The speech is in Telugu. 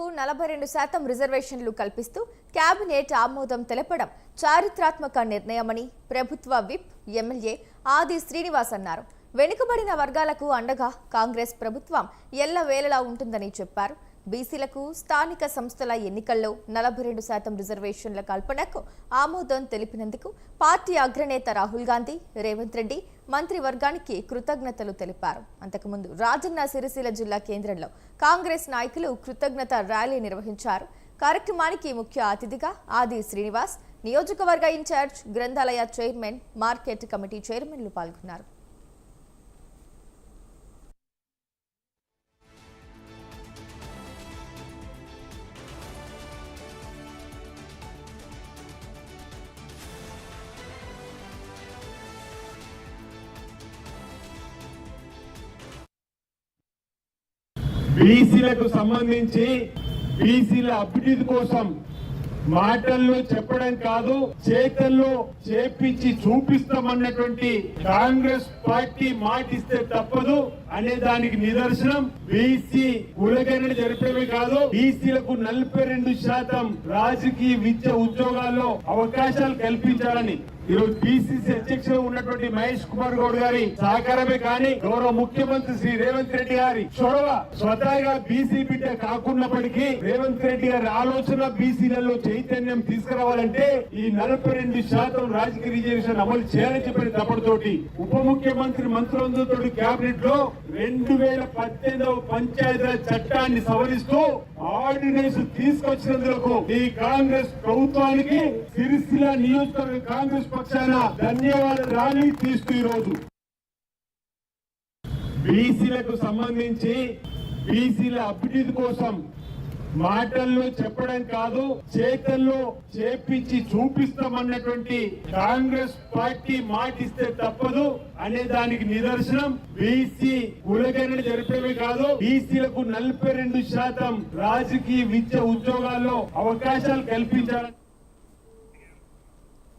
బీసీలకు 42% రిజర్వేషన్లు కల్పిస్తూ కేబినెట్ ఆమోదం తెలపడం చారిత్రాత్మక నిర్ణయమని ప్రభుత్వ విప్ ఎమ్మెల్యే ఆది శ్రీనివాస్ అన్నారు. వెనుకబడిన వర్గాలకు అండగా కాంగ్రెస్ ప్రభుత్వం ఎల్లవేళలా ఉంటుందని చెప్పారు. బీసీలకు స్థానిక సంస్థల ఎన్నికల్లో 42% రిజర్వేషన్ల కల్పనకు ఆమోదం తెలిపినందుకు పార్టీ అగ్రనేత రాహుల్ గాంధీ, రేవంత్ రెడ్డి మంత్రివర్గానికి కృతజ్ఞతలు తెలిపారు. అంతకుముందు రాజన్న సిరిసిల్ల జిల్లా కేంద్రంలో కాంగ్రెస్ నాయకులు కృతజ్ఞత ర్యాలీ నిర్వహించారు. కార్యక్రమానికి ముఖ్య అతిథిగా ఆది శ్రీనివాస్, నియోజకవర్గ ఇన్ఛార్జ్, గ్రంథాలయ చైర్మన్, మార్కెట్ కమిటీ చైర్మన్లు పాల్గొన్నారు. బీసీలకు సంబంధించి బీసీల అభివృద్ధి కోసం మాటల్లో చెప్పడం కాదు, చేతల్లో చేపించి చూపిస్తామన్నటువంటి కాంగ్రెస్ పార్టీ మాటిస్తే తప్పదు అనే దానికి నిదర్శనం బీసీ కులగణన జరిపేవి కాదు, బీసీలకు 42% రాజకీయ విద్య ఉద్యోగాల్లో అవకాశాలు కల్పించాలని ఈరోజు బీసీసీ అధ్యక్షుడు ఉన్నటువంటి మహేష్ కుమార్ గౌడ్ గారి సహకారమే కానీ గౌరవ ముఖ్యమంత్రి శ్రీ రేవంత్ రెడ్డి గారి చొరవ స్వతహాగా బీసీ బిడ్డ కాకున్నప్పటికీ రేవంత్ రెడ్డి గారి ఆలోచన బీసీలలో చైతన్యం తీసుకురావాలంటే ఈ 42% రాజకీయ రిజర్వేషన్ అమలు చేయాలని చెప్పిన తప్పటితోటి ఉప ముఖ్యమంత్రి మంత్రులందరితో కేబినెట్ లో 2018 పంచాయతీరాజ్ చట్టాన్ని సవరిస్తూ ఆర్డినెన్స్ తీసుకొచ్చినందుకు ఈ కాంగ్రెస్ ప్రభుత్వానికి సిరిసిల్ల నియోజకవర్గ కాంగ్రెస్ పక్షాన ధన్యవాదాలు ర్యాలీ తీస్తూ ఈరోజు బీసీలకు సంబంధించి బీసీల అభివృద్ధి కోసం మాటల్లో చెప్పడం కాదు, చేతల్లో చేపించి చూపిస్తామన్నటువంటి కాంగ్రెస్ పార్టీ మాటిస్తే తప్పదు అనే దానికి నిదర్శనం బీసీ కులగణన జరిపేవి కాదు, బీసీలకు 42% రాజకీయ విద్య ఉద్యోగాల్లో అవకాశాలు కల్పించాలని